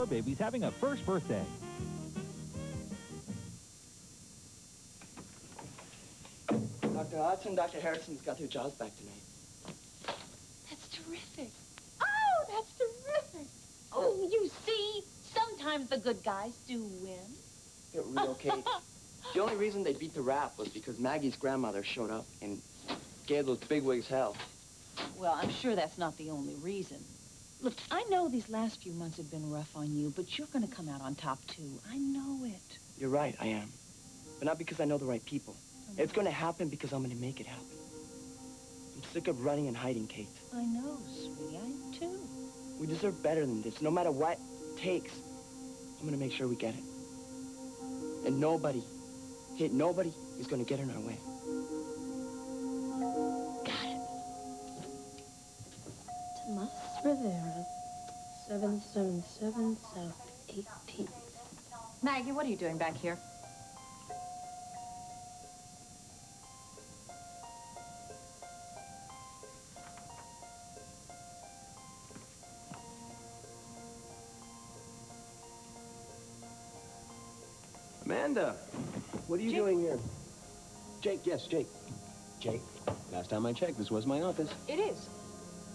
Our baby's having a first birthday. Dr. Hodgson and Dr. Harrison's got their jobs back tonight. That's terrific. Oh, that's terrific. Oh, you see, sometimes the good guys do win. Get real, Kate. The only reason they beat the rap was because Maggie's grandmother showed up and gave those bigwigs hell. Well, I'm sure that's not the only reason. Look, I know these last few months have been rough on you, but you're going to come out on top, too. I know it. You're right, I am. But not because I know the right people. It's going to happen because I'm going to make it happen. I'm sick of running and hiding, Kate. I know, sweetie. I am, too. We deserve better than this. No matter what it takes, I'm going to make sure we get it. And nobody is going to get in our way. Got it. Tomas Rivera, 777 South 18th. Maggie, what are you doing back here? Amanda, what are you doing here? Jake, yes, Jake. Jake, last time I checked, this was my office. It is.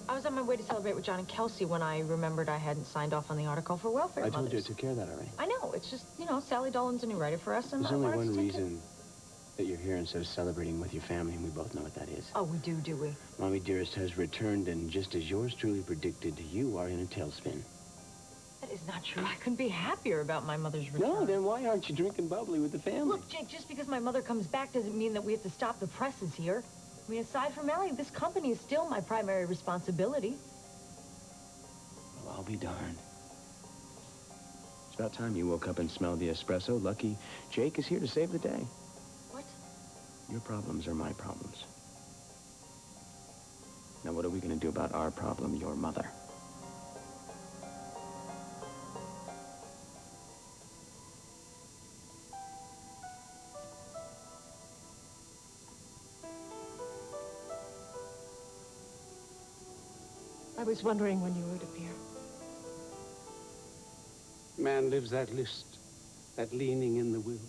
I was on my way to celebrate with John and Kelsey when I remembered I hadn't signed off on the article for welfare I told mothers. you I took care of that already. I know. It's just, you know, Sally Dolan's a new writer for us, and There's I only wanted one to take reason that you're here instead of celebrating with your family, and we both know what that is. Oh, we do we? Mommy Dearest has returned, and just as yours truly predicted, you are in a tailspin. That is not true. I couldn't be happier about my mother's return. No, then why aren't you drinking bubbly with the family? Look, Jake, just because my mother comes back doesn't mean that we have to stop the presses here. I mean, aside from Ellie, this company is still my primary responsibility. Well, I'll be darned. It's about time you woke up and smelled the espresso. Lucky Jake is here to save the day. What? Your problems are my problems. Now, what are we going to do about our problem, your mother? I was wondering when you would appear. Man lives that list, that leaning in the will.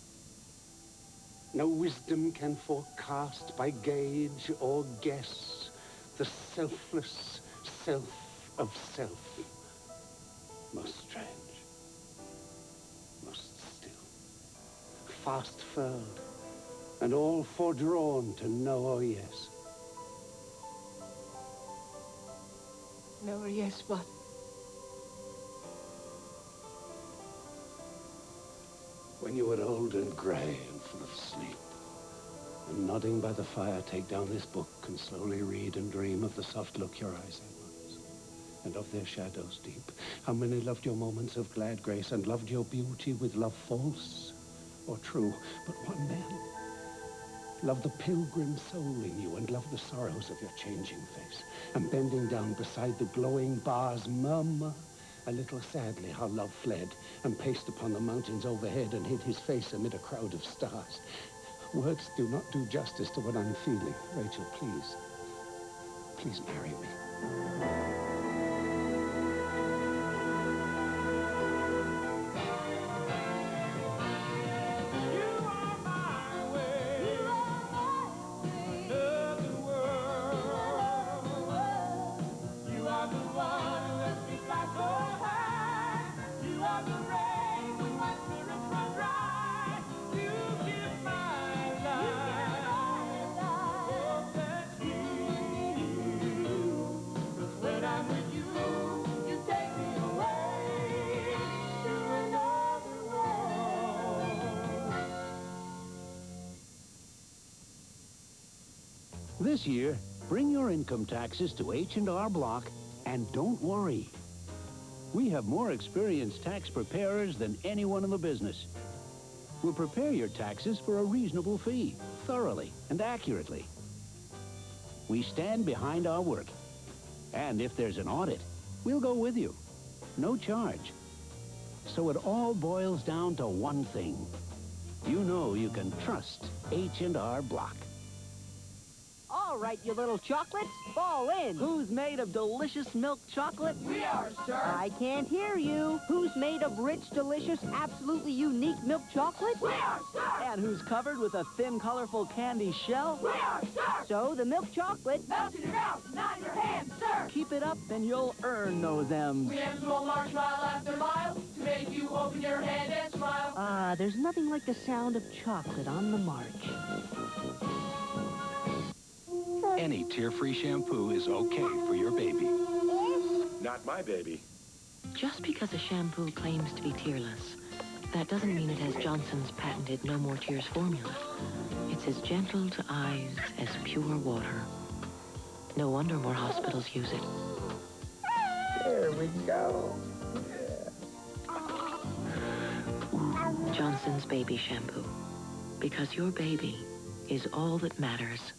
No wisdom can forecast by gauge or guess the selfless self of self. Most strange, most still, fast furled, and all foredrawn to no or yes. No, yes, what? When you are old and grey and full of sleep, and nodding by the fire, take down this book and slowly read and dream of the soft look your eyes had once, and of their shadows deep. How many loved your moments of glad grace and loved your beauty with love false or true, but one man loved the pilgrim soul in you and loved the sorrows of your changing face, and bending down beside the glowing bars, murmur a little sadly how love fled and paced upon the mountains overhead and hid his face amid a crowd of stars. Words do not do justice to what I'm feeling. Rachel, please, please marry me. This year, bring your income taxes to H&R Block, and don't worry. We have more experienced tax preparers than anyone in the business. We'll prepare your taxes for a reasonable fee, thoroughly and accurately. We stand behind our work. And if there's an audit, we'll go with you. No charge. So it all boils down to one thing. You know you can trust H&R Block. All All right, you little chocolates, fall in. Who's made of delicious milk chocolate? We are, sir. I can't hear you. Who's made of rich, delicious, absolutely unique milk chocolate? We are, sir. And who's covered with a thin, colorful candy shell? We are, sir. So the milk chocolate, Melt in your mouth, not in your hand, sir. keep it up and you'll earn those M's. We have small march mile after mile to make you open your hand and smile. Ah, there's nothing like the sound of chocolate on the march. Any tear-free shampoo is okay for your baby. Not my baby. Just because a shampoo claims to be tearless, that doesn't mean it has Johnson's patented No More Tears formula. It's as gentle to eyes as pure water. No wonder more hospitals use it. There we go. Johnson's Baby Shampoo. Because your baby is all that matters.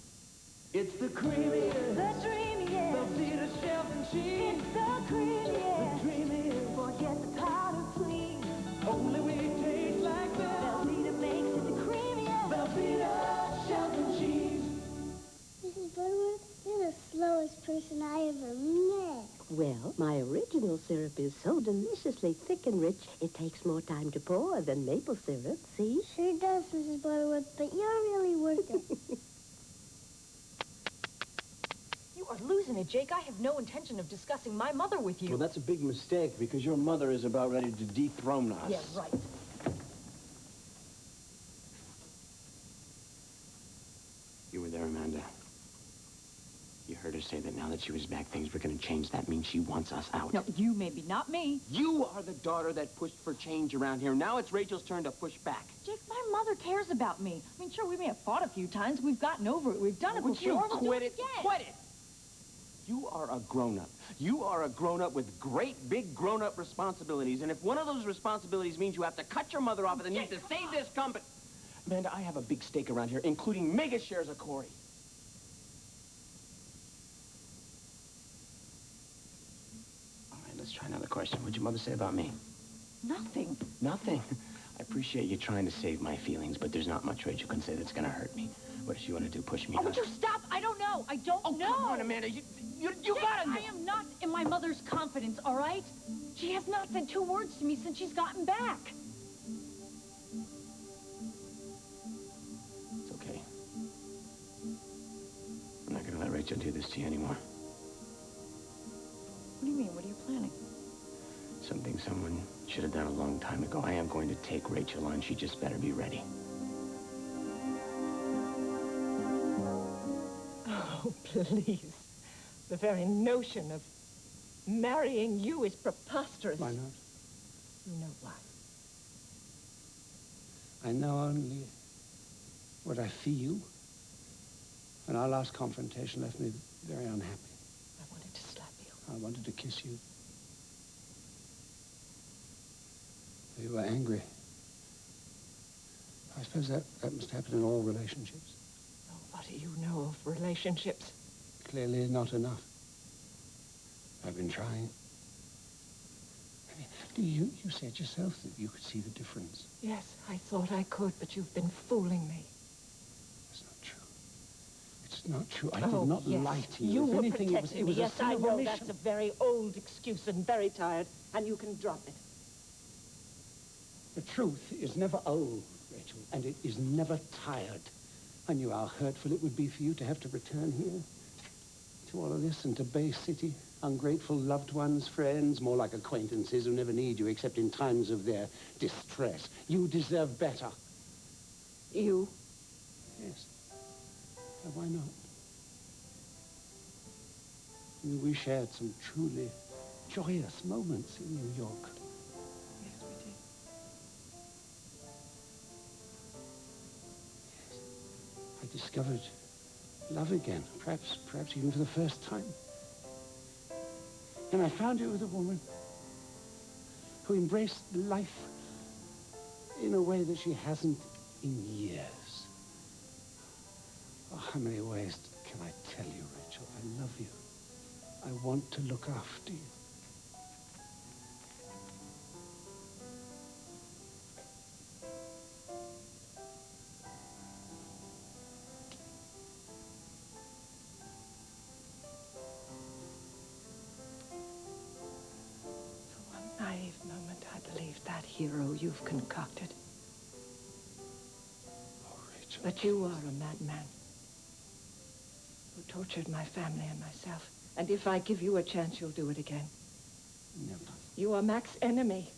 It's the creamiest, the dreamiest, Velveeta shelf and cheese. It's the creamiest, the dreamiest. Forget the powder, please. Only we taste like that. Velveeta makes it the creamiest. Velveeta shelf and cheese. Mrs. Butterworth, you're the slowest person I ever met. Well, my original syrup is so deliciously thick and rich, it takes more time to pour than maple syrup, see? Sure does, Mrs. Butterworth, but you're really worth it. You are losing it, Jake. I have no intention of discussing my mother with you. Well, that's a big mistake because your mother is about ready to dethrone us. Yeah, right. You were there, Amanda. You heard her say that now that she was back, things were going to change. That means she wants us out. No, you maybe, not me. You are the daughter that pushed for change around here. Now it's Rachel's turn to push back. Jake, my mother cares about me. I mean, sure, we may have fought a few times. We've gotten over it. We've done it Would before. you We'll do quit it it? again. Quit it! You are a grown-up. You are a grown-up with great, big grown-up responsibilities. And if one of those responsibilities means you have to cut your mother off at the knees to save this company... Amanda, I have a big stake around here, including mega shares of Corey. All right, let's try another question. What'd your mother say about me? Nothing. Nothing. I appreciate you trying to save my feelings, but there's not much Rachel can say that's going to hurt me. What does she want to do, push me Oh, out? would you stop? I don't know. I don't know. Come on, Amanda. You Jake, gotta know. I am not in my mother's confidence, all right? She has not said 2 words to me since she's gotten back. It's okay. I'm not going to let Rachel do this to you anymore. What do you mean? What are you planning? Something someone should have done a long time ago. I am going to take Rachel on. She just better be ready. Oh, please. The very notion of marrying you is preposterous. Why not? You know why. I know only what I feel. And our last confrontation left me very unhappy. I wanted to slap you. I wanted to kiss you. You were angry. I suppose that must happen in all relationships. Oh, what do you know of relationships? Clearly not enough. I've been trying. I mean, you said yourself that you could see the difference. Yes, I thought I could, but you've been fooling me. That's not true. It's not true. I Oh, did not yes. lie to you. You If were anything, protecting it was me. a Yes, sin I of know omission. that's a very old excuse and very tired, and you can drop it. The truth is never old, Rachel, and it is never tired. I knew how hurtful it would be for you to have to return here to all of this and to Bay City. Ungrateful loved ones, friends, more like acquaintances who never need you except in times of their distress. You deserve better. You? Yes. And why not? I mean, we shared some truly joyous moments in New York. Yes, we did. I discovered love again, perhaps even for the first time. And I found it with a woman who embraced life in a way that she hasn't in years. Oh, how many ways can I tell you, Rachel? I love you. I want to look after you. brave moment I believed that hero you've concocted. Oh, Rachel. But you are a madman who tortured my family and myself. And if I give you a chance, you'll do it again. Never. You are Mac's enemy.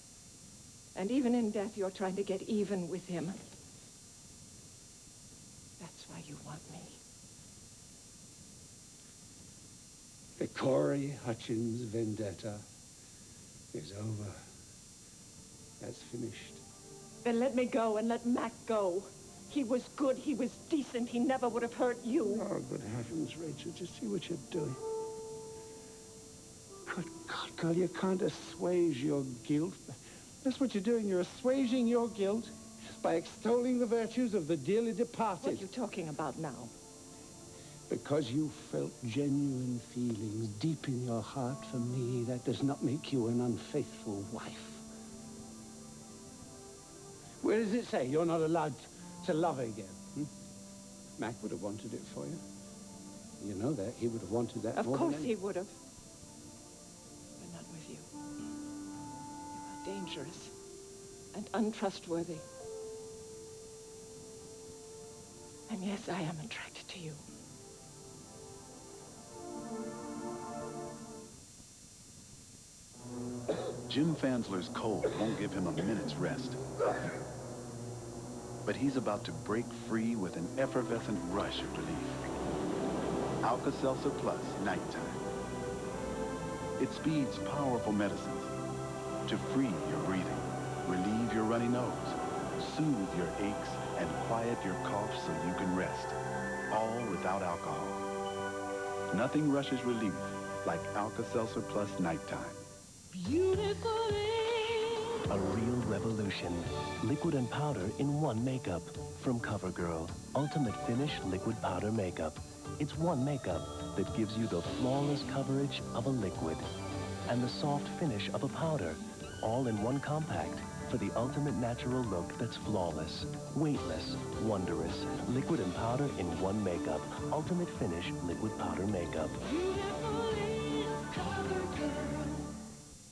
And even in death, you're trying to get even with him. That's why you want me. The Corey Hutchins vendetta is over. That's finished. Then let me go and let Mac go. He was good, he was decent, he never would have hurt you. Oh, good heavens, Rachel, just see what you're doing. Good God, girl, you can't assuage your guilt. That's what you're doing. You're assuaging your guilt by extolling the virtues of the dearly departed. What are you talking about now? Because you felt genuine feelings deep in your heart for me, that does not make you an unfaithful wife. Where does it say you're not allowed to love again? Mac would have wanted it for you. You know that. He would have wanted that more than Of course he would have. But not with you. You are dangerous and untrustworthy. And yes, I am attracted to you. Jim Fansler's cold won't give him a minute's rest. But he's about to break free with an effervescent rush of relief. Alka-Seltzer Plus Nighttime. It speeds powerful medicines to free your breathing, relieve your runny nose, soothe your aches, and quiet your cough so you can rest. All without alcohol. Nothing rushes relief like Alka-Seltzer Plus Nighttime. A real revolution. Liquid and powder in one makeup. From CoverGirl. Ultimate Finish Liquid Powder Makeup. It's one makeup that gives you the flawless coverage of a liquid and the soft finish of a powder, all in one compact for the ultimate natural look that's flawless, weightless, wondrous. Liquid and powder in one makeup. Ultimate Finish Liquid Powder Makeup.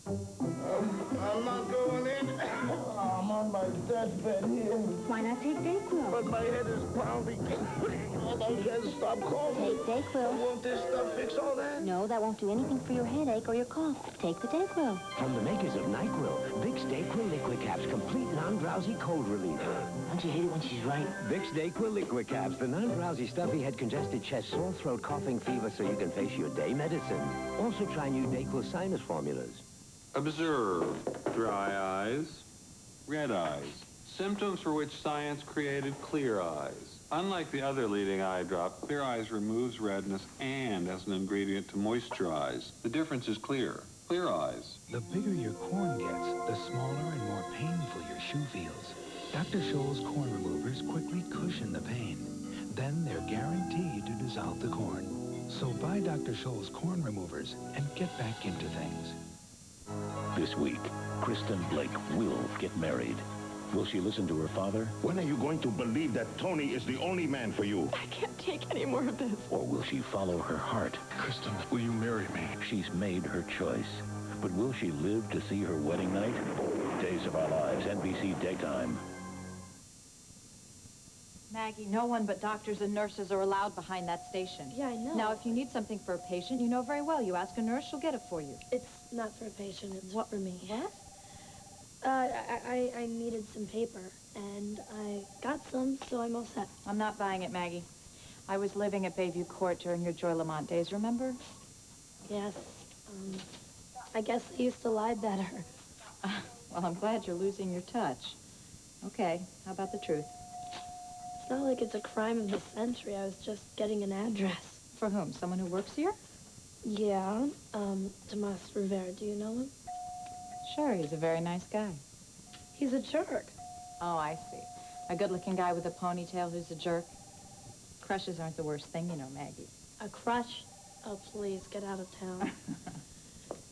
I'm not going in. I'm on my deathbed here. Why not take Dayquil? But my head is pounding. Oh, my head, stop calling. Take Dayquil. Won't this stuff fix all that? No, that won't do anything for your headache or your cough. Take the Dayquil. From the makers of NyQuil, Vicks Dayquil Liquid Caps, complete non-drowsy cold relief. Don't you hate it when she's right? Vicks Dayquil Liquid Caps, the non-drowsy stuffy head, congested chest, sore throat, coughing, fever, so you can face your day medicine. Also try new Dayquil sinus formulas. Observe dry eyes, red eyes, symptoms for which science created Clear Eyes. Unlike the other leading eye drop, Clear Eyes removes redness and as an ingredient to moisturize. The difference is clear. Clear Eyes. The bigger your corn gets, the smaller and more painful your shoe feels. Dr. Scholl's corn removers quickly cushion the pain. Then they're guaranteed to dissolve the corn. So buy Dr. Scholl's corn removers and get back into things. This week, Kristen Blake will get married. Will she listen to her father? When are you going to believe that Tony is the only man for you? I can't take any more of this. Or will she follow her heart? Kristen, will you marry me? She's made her choice. But will she live to see her wedding night? Days of Our Lives, NBC Daytime. Maggie, no one but doctors and nurses are allowed behind that station. Yeah, I know. Now, if you need something for a patient, you know very well. You ask a nurse, she'll get it for you. It's not for a patient, it's for me. What? I needed some paper, and I got some, so I'm all set. I'm not buying it, Maggie. I was living at Bayview Court during your Joy Lamont days, remember? Yes. I guess I used to lie better. Well, I'm glad you're losing your touch. Okay, how about the truth? It's not like it's a crime of the century. I was just getting an address. For whom? Someone who works here? Yeah, Tomas Rivera. Do you know him? Sure, he's a very nice guy. He's a jerk. Oh, I see. A good-looking guy with a ponytail who's a jerk. Crushes aren't the worst thing, you know, Maggie. A crush? Oh, please, get out of town.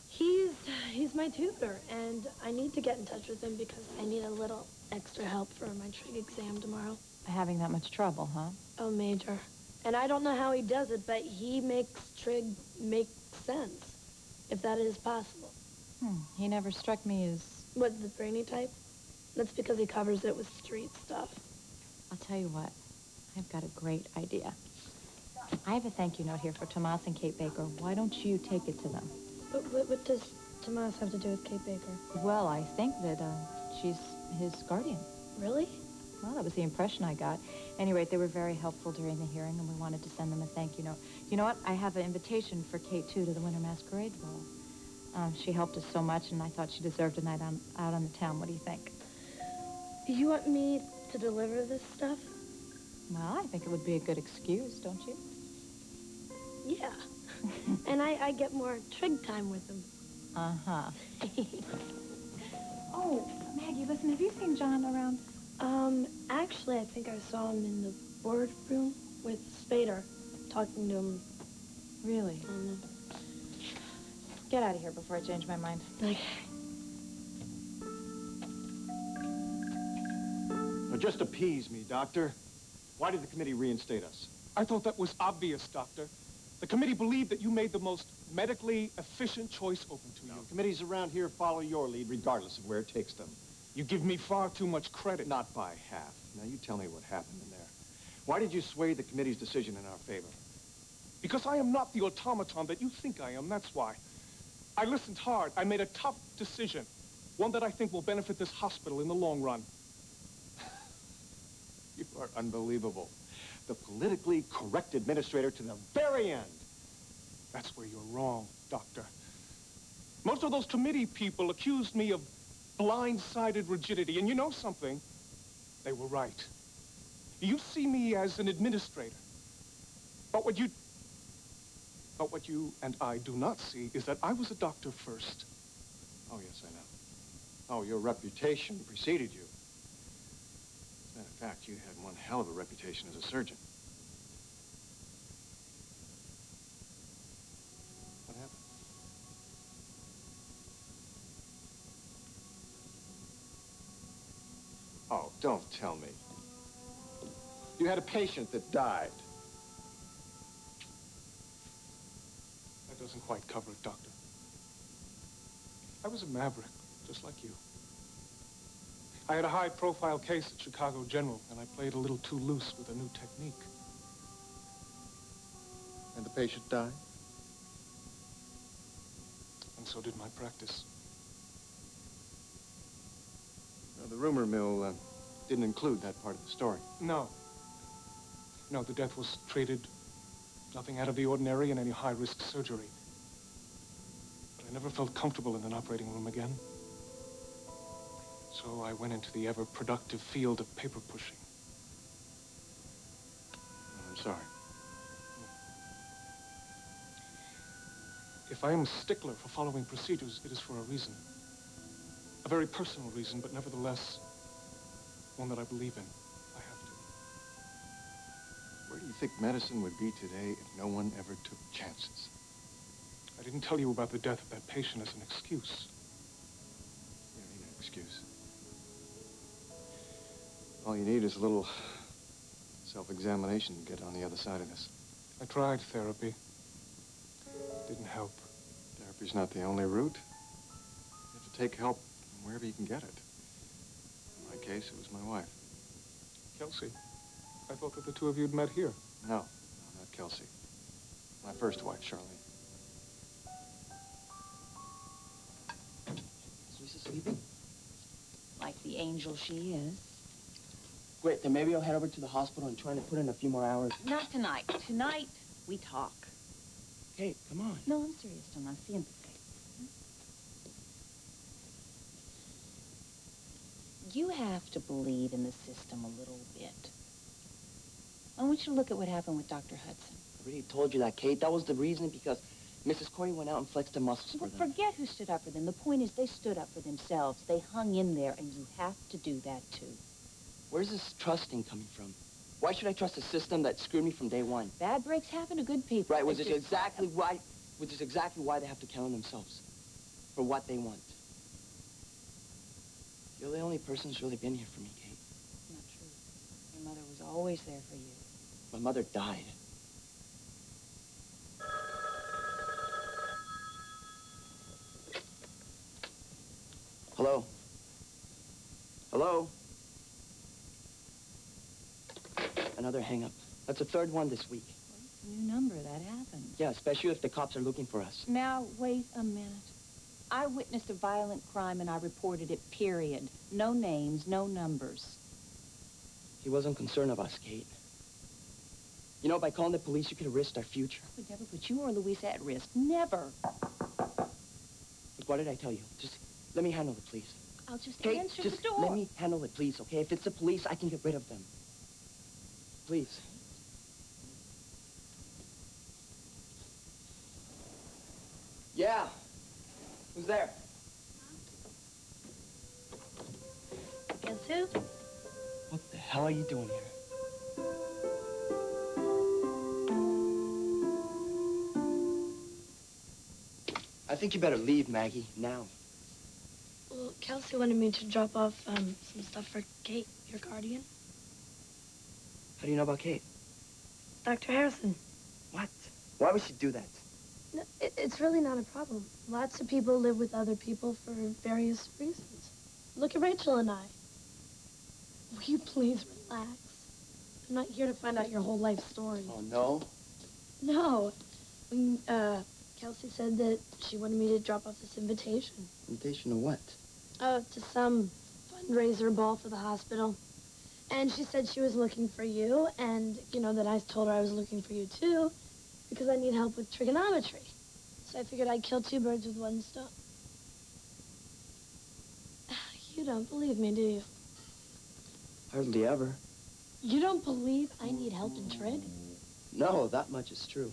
He's my tutor, and I need to get in touch with him because I need a little extra help for my trig exam tomorrow. Having that much trouble, huh? Oh, Major. And I don't know how he does it, but he makes trig make sense, if that is possible. He never struck me as What, the brainy type? That's because he covers it with street stuff. I'll tell you what. I've got a great idea. I have a thank you note here for Tomas and Kate Baker. Why don't you take it to them? What does Tomas have to do with Kate Baker? Well, I think that she's his guardian. Really? Well, that was the impression I got. At any rate, they were very helpful during the hearing, and we wanted to send them a thank you note. You know what? I have an invitation for Kate, too, to the Winter Masquerade Ball. She helped us so much, and I thought she deserved a night out on the town. What do you think? You want me to deliver this stuff? Well, I think it would be a good excuse, don't you? Yeah. And I get more trig time with him. Uh-huh. Oh, Maggie, listen, have you seen John around? Actually, I think I saw him in the boardroom with Spader, talking to him. Really? Get out of here before I change my mind. Okay. Now, just appease me, Doctor. Why did the committee reinstate us? I thought that was obvious, Doctor. The committee believed that you made the most medically efficient choice open to you. Committees around here follow your lead regardless of where it takes them. You give me far too much credit. Not by half. Now, you tell me what happened in there. Why did you sway the committee's decision in our favor? Because I am not the automaton that you think I am, that's why. I listened hard. I made a tough decision. One that I think will benefit this hospital in the long run. You are unbelievable. The politically correct administrator to the very end. That's where you're wrong, Doctor. Most of those committee people accused me of blind-sided rigidity, and you know something? They were right. You see me as an administrator. But what you and I do not see is that I was a doctor first. Oh, yes, I know. Oh, your reputation preceded you. As a matter of fact, you had one hell of a reputation as a surgeon. What happened? Oh, don't tell me. You had a patient that died. That doesn't quite cover it, Doctor. I was a maverick, just like you. I had a high-profile case at Chicago General, and I played a little too loose with a new technique. And the patient died? And so did my practice. Now, the rumor mill didn't include that part of the story. No. No, the death was treated. Nothing out of the ordinary in any high-risk surgery. But I never felt comfortable in an operating room again. So I went into the ever-productive field of paper pushing. I'm sorry. If I am a stickler for following procedures, it is for a reason. A very personal reason, but nevertheless, one that I believe in. I have to. Where do you think medicine would be today if no one ever took chances? I didn't tell you about the death of that patient as an excuse. You don't need an excuse. All you need is a little self-examination to get on the other side of this. I tried therapy. Didn't help. Therapy's not the only route. You have to take help wherever you can get it. In my case, it was my wife. Kelsey, I thought that the two of you had met here. No, not Kelsey. My first wife, Charlene. Is Lisa sleeping? Like the angel she is. Great, then maybe I'll head over to the hospital and try to put in a few more hours. Not tonight. Tonight, we talk. Kate, come on. No, I'm serious, Tomas. Siéntate. You have to believe in the system a little bit. I want you to look at what happened with Dr. Hudson. I already told you that, Kate. That was the reason because Mrs. Corey went out and flexed the muscles for them. Forget who stood up for them. The point is they stood up for themselves. They hung in there, and you have to do that, too. Where's this trusting coming from? Why should I trust a system that screwed me from day one? Bad breaks happen to good people. Right, which is exactly why they have to count on themselves. For what they want. You're the only person who's really been here for me, Kate. Not true. Your mother was always there for you. My mother died. Hello? Hello? Another hang-up. That's the third one this week. New number, that happens. Yeah, especially if the cops are looking for us. Now, wait a minute. I witnessed a violent crime and I reported it, period. No names, no numbers. He wasn't concerned of us, Kate. You know, by calling the police, you could have risked our future. I would never put you or Luisa at risk. Never. Look, what did I tell you? Just let me handle it, please. I'll just Kate, answer just the door. let me handle it, please, okay? If it's the police, I can get rid of them. Please. Yeah. Who's there? Guess who? What the hell are you doing here? I think you better leave, Maggie, now. Well, Kelsey wanted me to drop off some stuff for Kate, your guardian. How do you know about Kate? Dr. Harrison. What? Why would she do that? No, it's really not a problem. Lots of people live with other people for various reasons. Look at Rachel and I. Will you please relax? I'm not here to find out your whole life story. Oh, no? No. When, Kelsey said that she wanted me to drop off this invitation. Invitation to what? To some fundraiser ball for the hospital. And she said she was looking for you, and, you know, that I told her I was looking for you, too, because I need help with trigonometry. So I figured I'd kill two birds with one stone. You don't believe me, do you? Hardly ever. You don't believe I need help in trig? No, that much is true.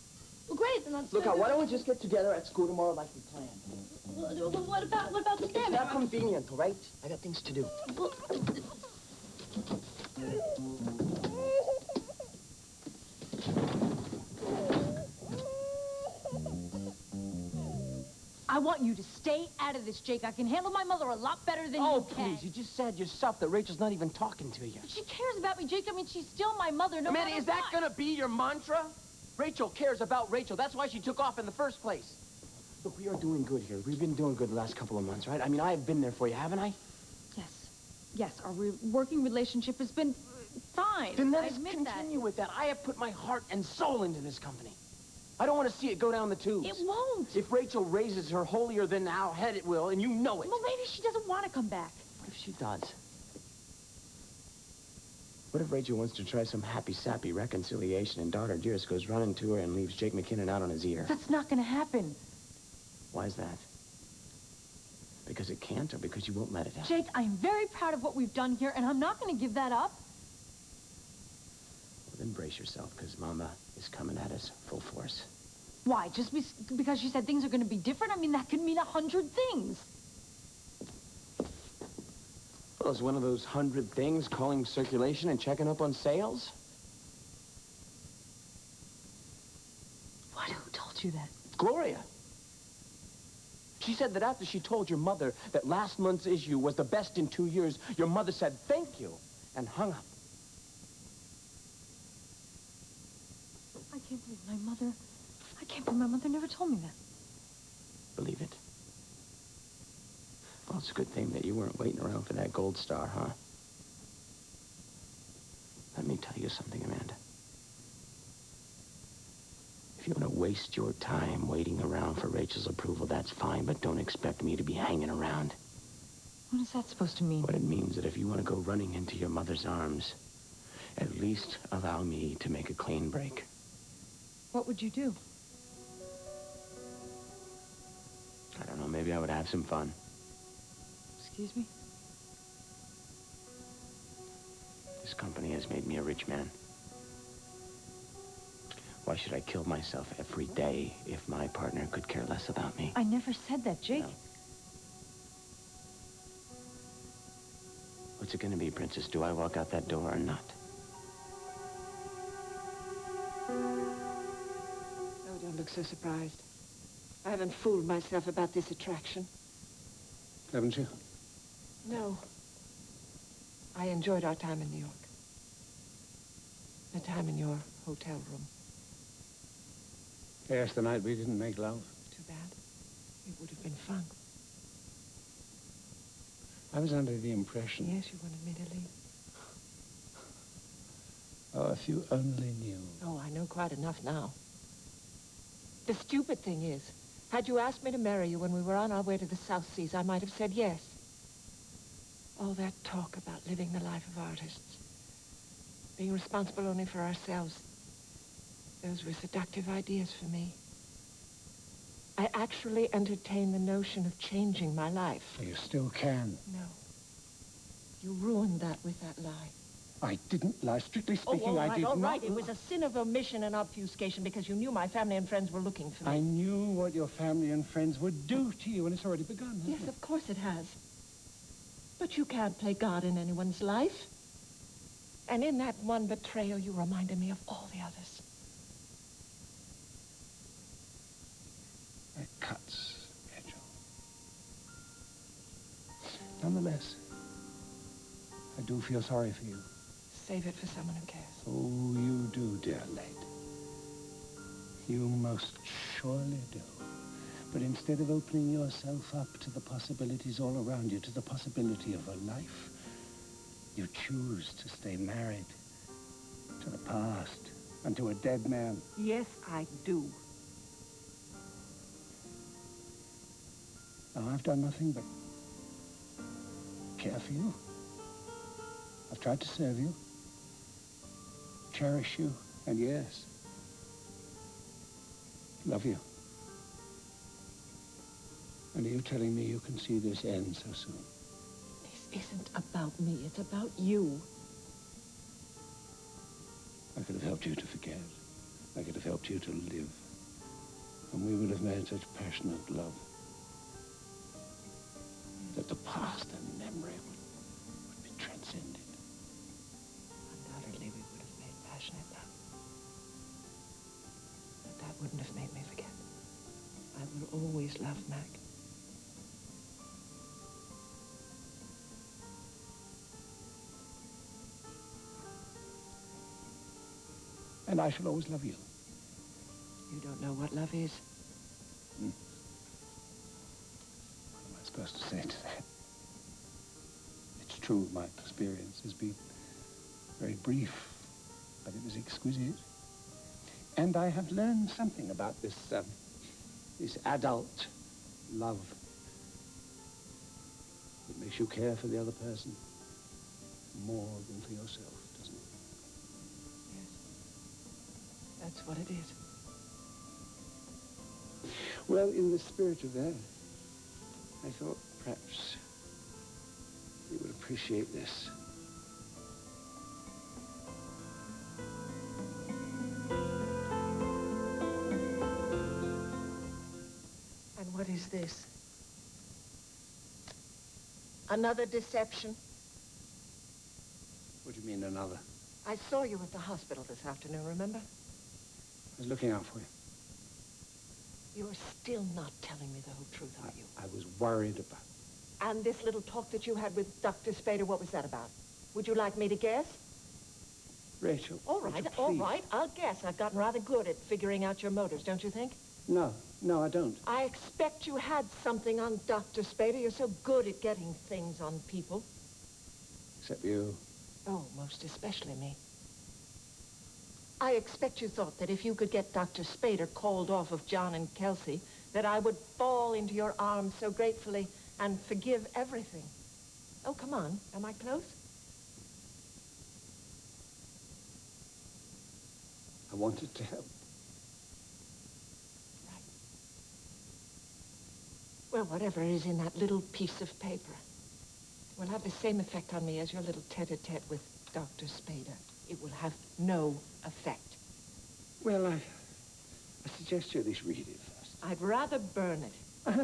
Well, great, then let's... Look, why don't we just get together at school tomorrow like we planned? Well, what about the It's not convenient, all right? I got things to do. Well, I want you to stay out of this, Jake. I can handle my mother a lot better than you can. Please, you just said yourself that Rachel's not even talking to you. But she cares about me, Jake. I mean, she's still my mother, no Amanda, matter is that what. gonna be your mantra? Rachel cares about Rachel. That's why she took off in the first place. Look, we are doing good here. We've been doing good the last couple of months, right? I mean, I have been there for you, haven't I? Yes. Yes, our working relationship has been fine. Then I let us admit continue with that. I have put my heart and soul into this company. I don't want to see it go down the tubes. It won't. If Rachel raises her holier than thou head, it will, and you know it. Well, maybe she doesn't want to come back. What if she does? What if Rachel wants to try some happy-sappy reconciliation and daughter Dearest goes running to her and leaves Jake McKinnon out on his ear? That's not going to happen. Why is that? Because it can't, or because you won't let it happen? Jake, I am very proud of what we've done here, and I'm not going to give that up. Well, then brace yourself, because Mama is coming at us full force. Why? Just because she said things are going to be different? I mean, that could mean 100 things. Well, is one of those 100 things calling circulation and checking up on sales? What? Who told you that? Gloria. She said that after she told your mother that last month's issue was the best in 2 years, your mother said thank you and hung up. I can't believe my mother never told me that. Believe it? Well, it's a good thing that you weren't waiting around for that gold star, huh? Let me tell you something, Amanda. If you want to waste your time waiting around for Rachel's approval, that's fine, but don't expect me to be hanging around. What is that supposed to mean? What it means that if you want to go running into your mother's arms, at least allow me to make a clean break. What would you do? I don't know, maybe I would have some fun. Excuse me? This company has made me a rich man. Why should I kill myself every day if my partner could care less about me? I never said that, Jake. No. What's it gonna be, Princess? Do I walk out that door or not? Oh, don't look so surprised. I haven't fooled myself about this attraction. Haven't you? No. I enjoyed our time in New York. The time in your hotel room. Yes, the night we didn't make love. Too bad. It would have been fun. I was under the impression... Yes, you wanted me to leave. Oh, if you only knew. Oh, I know quite enough now. The stupid thing is, had you asked me to marry you when we were on our way to the South Seas, I might have said yes. All that talk about living the life of artists, being responsible only for ourselves, those were seductive ideas for me. I actually entertained the notion of changing my life. You still can. No. You ruined that with that lie. I didn't lie. Strictly speaking, I did not. All right. It was a sin of omission and obfuscation because you knew my family and friends were looking for me. I knew what your family and friends would do to you, and it's already begun, hasn't Yes, it? of course it has. But you can't play God in anyone's life. And in that one betrayal, you reminded me of all the others. It cuts, Rachel. Nonetheless, I do feel sorry for you. Save it for someone who cares. Oh, you do, dear lady. You most surely do. But instead of opening yourself up to the possibilities all around you, to the possibility of a life, you choose to stay married to the past and to a dead man. Yes, I do. Now, I've done nothing but care for you. I've tried to serve you, cherish you, and yes, love you. And are you telling me you can see this end so soon? This isn't about me. It's about you. I could have helped you to forget. I could have helped you to live. And we would have made such passionate love that the past and memory would be transcended. Undoubtedly, we would have made passionate love. But that wouldn't have made me forget. I will always love Mac. And I shall always love you. You don't know what love is. What am I supposed to say to that? It's true, my experience has been very brief, but it was exquisite. And I have learned something about this adult love. It makes you care for the other person more than for yourself, doesn't it? That's what it is. Well, in the spirit of that, I thought perhaps you would appreciate this. And what is this? Another deception? What do you mean, another? I saw you at the hospital this afternoon, remember? I was looking out for you. You're still not telling me the whole truth, are you? I was worried about it. And this little talk that you had with Dr. Spader, what was that about? Would you like me to guess? Rachel. All right, Rachel, all please. right, I'll guess. I've gotten rather good at figuring out your motives, don't you think? No, I don't. I expect you had something on Dr. Spader. You're so good at getting things on people. Except you. Oh, most especially me. I expect you thought that if you could get Dr. Spader called off of John and Kelsey, that I would fall into your arms so gratefully and forgive everything. Oh, come on. Am I close? I wanted to help. Well, whatever is in that little piece of paper will have the same effect on me as your little tete-a-tete with Dr. Spader. It will have no effect. Well, I suggest you at least read it first. I'd rather burn it. I'm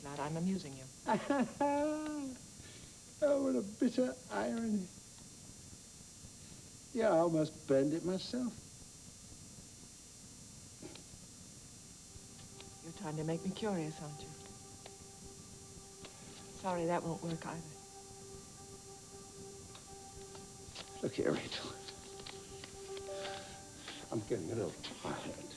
glad I'm amusing you. Oh, what a bitter irony. Yeah, I almost burned it myself. You're trying to make me curious, aren't you? Sorry, that won't work either. Look here, Rachel. I'm getting a little tired.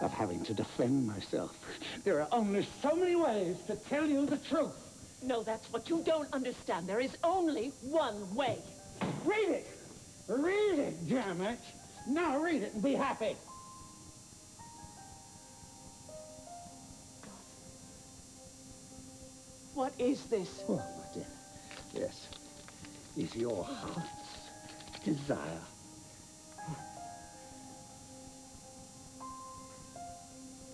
of having to defend myself. There are only so many ways to tell you the truth. No, that's what you don't understand. There is only one way. Read it! Read it, damn it! Now read it and be happy. What is this? Oh, my dear. This is your heart's desire.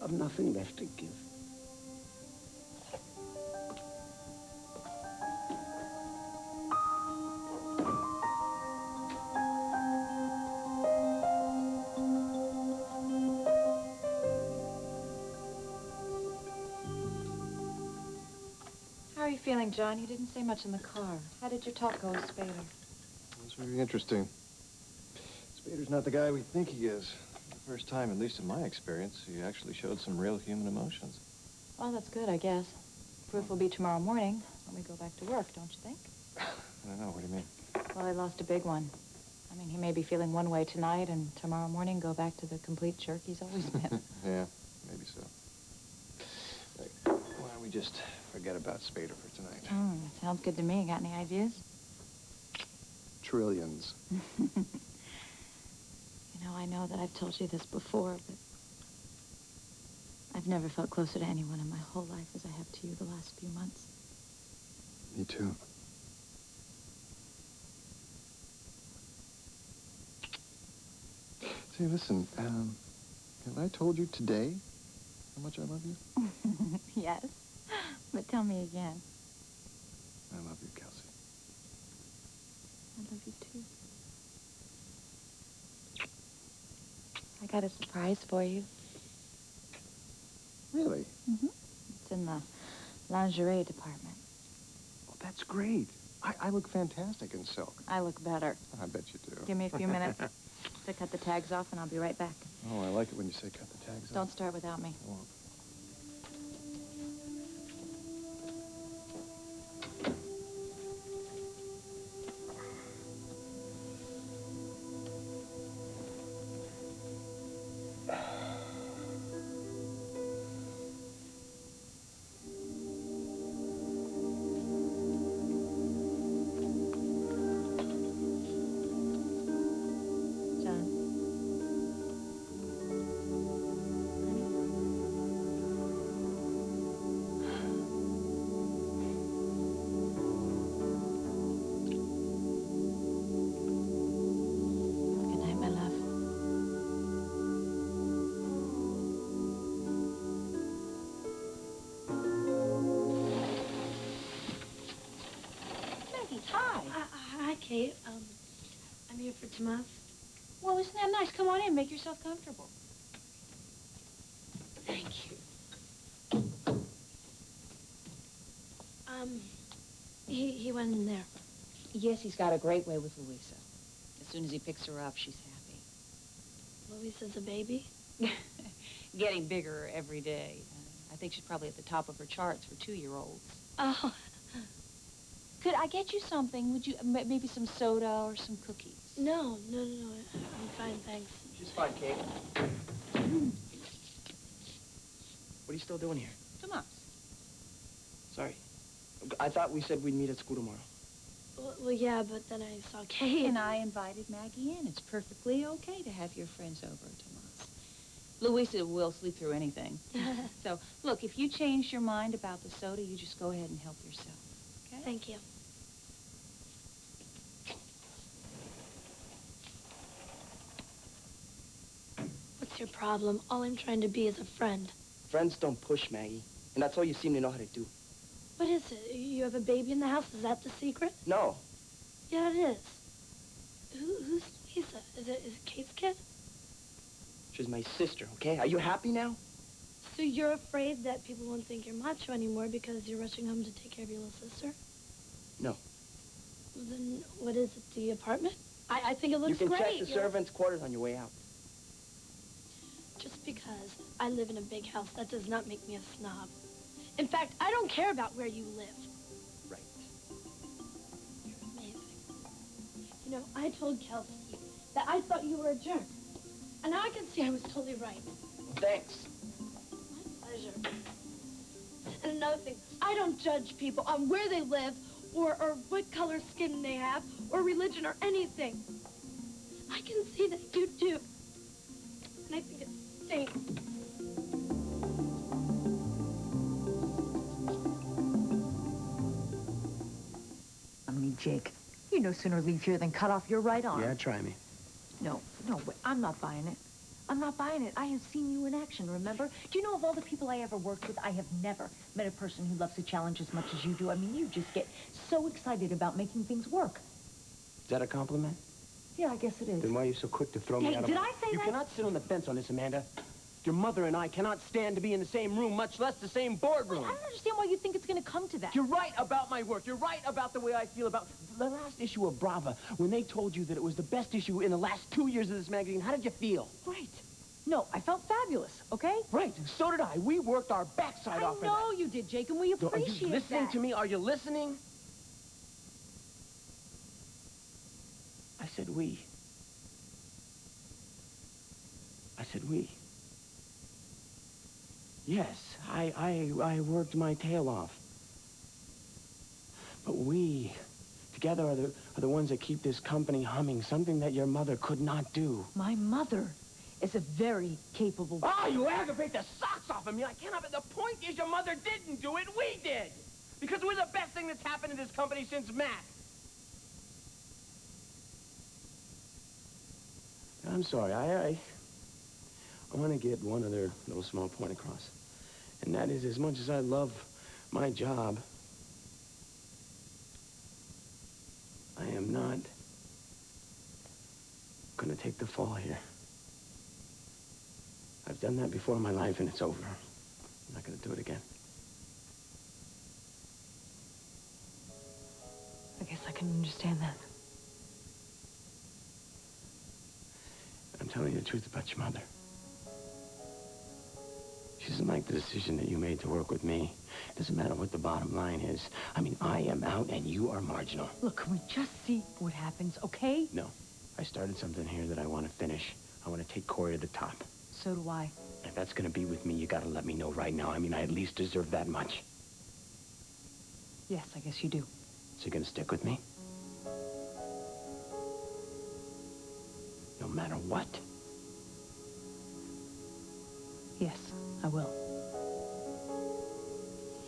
I've nothing left to give. How are you feeling, John? You didn't say much in the car. How did your talk go with Spader? It was very interesting. Spader's not the guy we think he is. The first time, at least in my experience, he actually showed some real human emotions. Oh, that's good, I guess. Proof will be tomorrow morning when we go back to work, don't you think? I don't know. What do you mean? Well, he lost a big one. I mean, he may be feeling one way tonight and tomorrow morning go back to the complete jerk he's always been. Yeah, maybe so. Why don't we just forget about Spader for tonight? Sounds good to me. Got any ideas? Trillions. You know, I know that I've told you this before, but I've never felt closer to anyone in my whole life as I have to you the last few months. Me too. Say, listen, have I told you today how much I love you? Yes, but tell me again. I love you, Kelsey. I love you too. I got a surprise for you. Really? Mm-hmm. It's in the lingerie department. Well, that's great. I look fantastic in silk. I look better. I bet you do. Give me a few minutes to cut the tags off, and I'll be right back. Oh, I like it when you say cut the tags off. Don't start without me. I won't. Hi, Kate. I'm here for Tomas. Well, isn't that nice? Come on in. Make yourself comfortable. Thank you. He went in there. Yes, he's got a great way with Louisa. As soon as he picks her up, she's happy. Louisa's a baby? Getting bigger every day. I think she's probably at the top of her charts for 2-year-olds. Oh. Could I get you something? Would you, maybe some soda or some cookies? No. I'm fine, thanks. She's fine, Kate. What are you still doing here? Tomas. Sorry. I thought we said we'd meet at school tomorrow. Well, yeah, but then I saw Kate. And I invited Maggie in. It's perfectly okay to have your friends over, Tomas. Louisa will sleep through anything. So, look, if you change your mind about the soda, you just go ahead and help yourself, okay? Thank you. What's your problem? All I'm trying to be is a friend. Friends don't push, Maggie. And that's all you seem to know how to do. What is it? You have a baby in the house? Is that the secret? No. Yeah, it is. Who's Louisa? Is it Kate's kid? She's my sister, okay? Are you happy now? So you're afraid that people won't think you're macho anymore because you're rushing home to take care of your little sister? No. Well, then what is it, the apartment? I think it looks great. great. You can check the servants' quarters on your way out. Just because I live in a big house, that does not make me a snob. In fact, I don't care about where you live. Right. You're amazing. You know, I told Kelsey that I thought you were a jerk. And now I can see I was totally right. Thanks. My pleasure. And another thing, I don't judge people on where they live or what color skin they have or religion or anything. I can see that you do. And I think it stinks. Jake, you no sooner leave here than cut off your right arm. Yeah, try me. No, wait, I'm not buying it. I'm not buying it. I have seen you in action, remember? Do you know of all the people I ever worked with, I have never met a person who loves a challenge as much as you do. I mean, you just get so excited about making things work. Is that a compliment? Yeah, I guess it is. Then why are you so quick to throw me out of... Did I say You that? cannot sit on the fence on this, Amanda. Your mother and I cannot stand to be in the same room, much less the same boardroom. I don't understand why you think it's going to come to that. You're right about my work. You're right about the way I feel about the last issue of Brava. When they told you that it was the best issue in the last 2 years of this magazine, how did you feel? Right. No, I felt fabulous, okay? Right. So did I. We worked our backside off for that. I know you did, Jake, and we appreciate that. Are you listening to me? Are you listening? I said we. I said we. Yes, I worked my tail off. But we, together, are the ones that keep this company humming, something that your mother could not do. My mother is a very capable... Oh, you aggravate the socks off of me. I cannot... The point is your mother didn't do it. We did. Because we're the best thing that's happened in this company since Matt. I'm sorry. I want to get one other little small point across. And that is, as much as I love my job, I am not going to take the fall here. I've done that before in my life, and it's over. I'm not going to do it again. I guess I can understand that. I'm telling you the truth about your mother. She doesn't like the decision that you made to work with me. It doesn't matter what the bottom line is. I mean, I am out and you are marginal. Look, can we just see what happens, okay? No. I started something here that I want to finish. I want to take Corey to the top. So do I. If that's going to be with me, you got to let me know right now. I mean, I at least deserve that much. Yes, I guess you do. So you going to stick with me? No matter what? Yes, I will.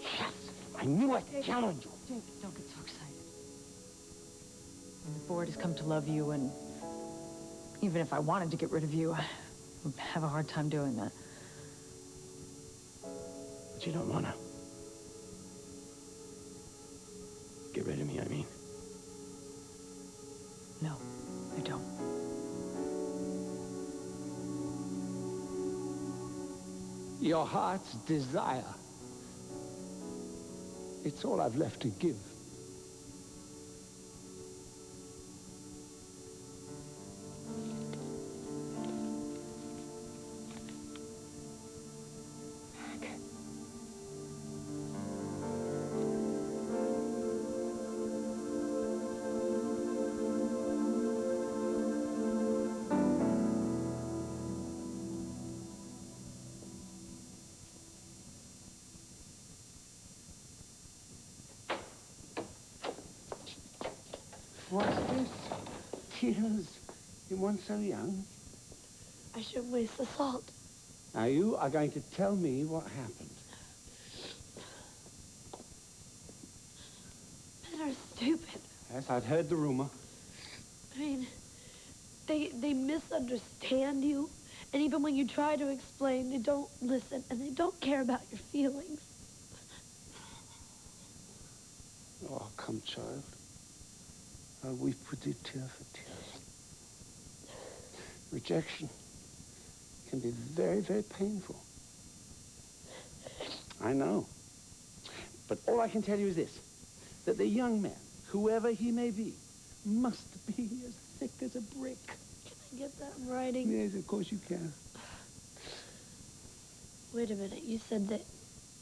Yes! I knew I could count on you. Jake, don't get so excited. And the board has come to love you, and even if I wanted to get rid of you, I would have a hard time doing that. But you don't want to. Get rid of me, I mean. No, I don't. Your heart's desire. It's all I've left to give. What's this? Tears in one so young? I shouldn't waste the salt. Now you are going to tell me what happened. Men are stupid. Yes, I'd heard the rumor. I mean, they misunderstand you. And even when you try to explain, they don't listen and they don't care about your feelings. Oh, come, child. I'll weep with you tear for tears. Rejection can be very, very painful. I know. But all I can tell you is this, that the young man, whoever he may be, must be as thick as a brick. Can I get that in writing? Yes, of course you can. Wait a minute. You said that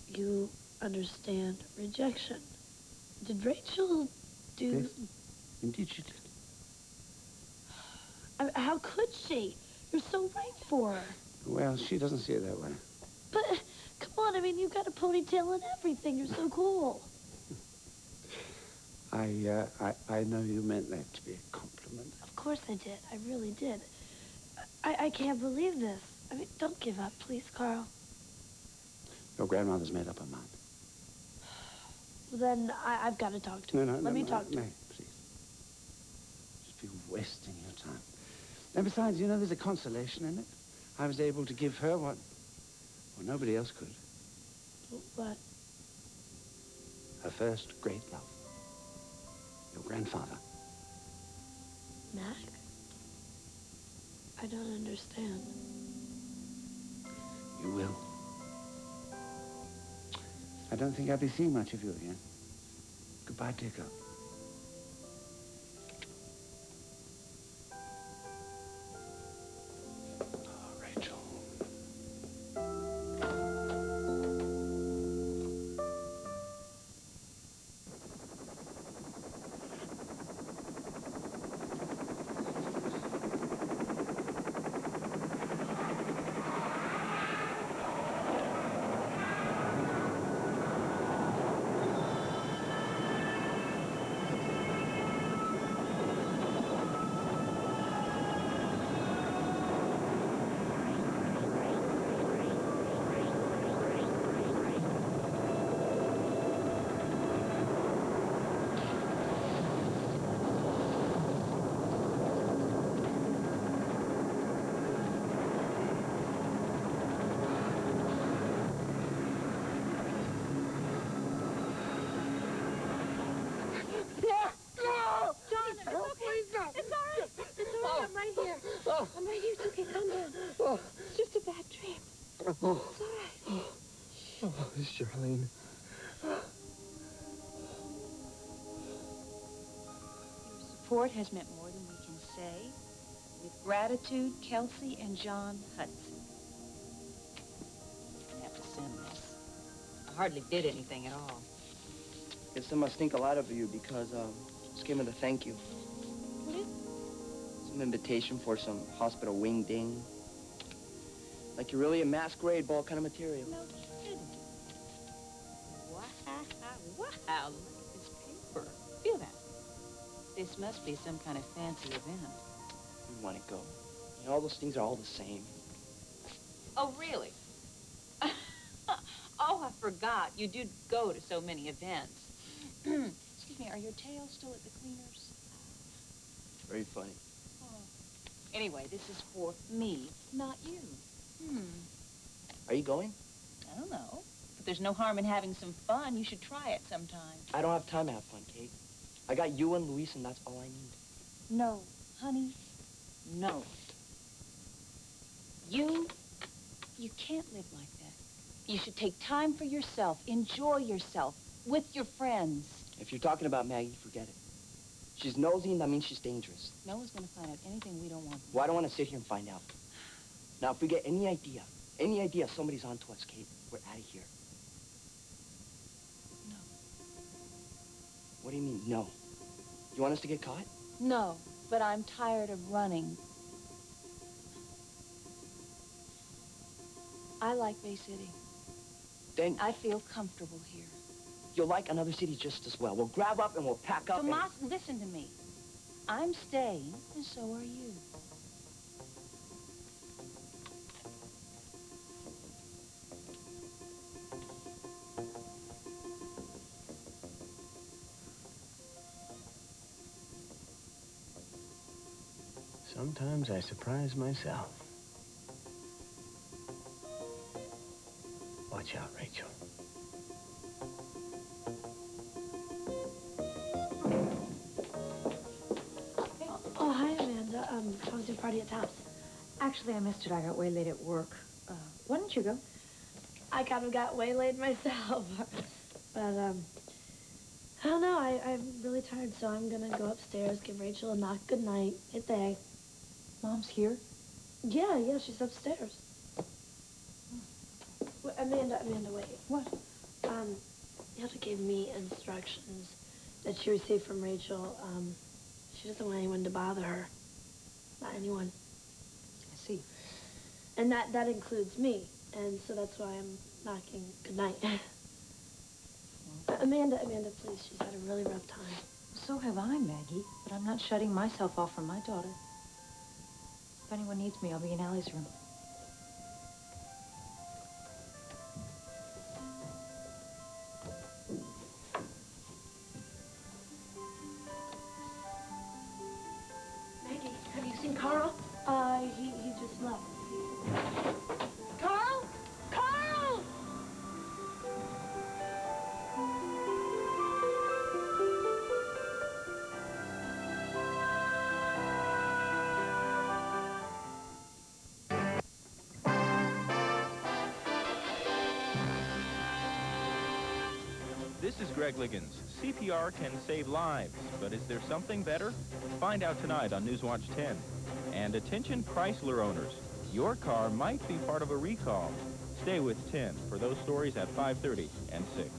you understand rejection. Did Rachel do... Yes, indeed she did. How could she? You're so right for her. Well, she doesn't see it that way. But, come on, I mean, you've got a ponytail and everything. You're so cool. I know you meant that to be a compliment. Of course I did. I really did. I can't believe this. I mean, don't give up, please, Carl. Your grandmother's made up her mind. Then I've got to talk to her. Let me talk to her. May, please. Just be wasting your time. And besides, you know, there's a consolation in it. I was able to give her what nobody else could. What? Her first great love. Your grandfather. Mac? I don't understand. You will. I don't think I'll be seeing much of you again. Goodbye, dear girl. Oh, Rachel. I'm right here. It's okay. Calm down. Oh. It's just a bad dream. Oh. It's all right. Oh, Charlene. Your support has meant more than we can say. With gratitude, Kelsey and John Hudson. I have to send this. I hardly did anything at all. Guess I must think a lot of you because, just came with a thank you. What is? Some invitation for some hospital wing ding. Like you're really a masquerade ball kind of material. No kidding. Wow. Wow. Look at this paper. Feel that. This must be some kind of fancy event. You want to go. You know, all those things are all the same. Oh, really? Oh, I forgot. You do go to so many events. Excuse me, are your tails still at the cleaners? Very funny. Oh. Anyway, this is for me, not you. Are you going? I don't know. But there's no harm in having some fun. You should try it sometime. I don't have time to have fun, Kate. I got you and Luis, and that's all I need. No, honey. No. You can't live like that. You should take time for yourself. Enjoy yourself with your friends. If you're talking about Maggie, forget it. She's nosy, and that means she's dangerous. No one's going to find out anything we don't want. Well, I don't want to sit here and find out. Now, if we get any idea somebody's onto us, Kate, we're out of here. No. What do you mean, no? You want us to get caught? No, but I'm tired of running. I like Bay City. Then I feel comfortable here. You'll like another city just as well. We'll grab up and we'll pack up. Tomas, listen to me. I'm staying, and so are you. Sometimes I surprise myself. Watch out, Rachel. Oh, hi, Amanda. How was your party at Taps? Actually, I missed it. I got way late at work. Why didn't you go? I kind of got waylaid myself. But, I don't know. I'm really tired, so I'm going to go upstairs, give Rachel a knock good night. Good day. Mom's here? Yeah, she's upstairs. Wait, Amanda, wait. What? Hilda gave me instructions that she received from Rachel. She doesn't want anyone to bother her. Not anyone. I see. And that includes me. And so that's why I'm knocking goodnight. Amanda, please, she's had a really rough time. So have I, Maggie, but I'm not shutting myself off from my daughter. If anyone needs me, I'll be in Allie's room. Maggie, have you seen Carl? He just left. Carl? Carl! This is Greg Liggins. CPR can save lives, but is there something better? Find out tonight on Newswatch 10. And attention Chrysler owners, your car might be part of a recall. Stay with 10 for those stories at 5:30 and 6.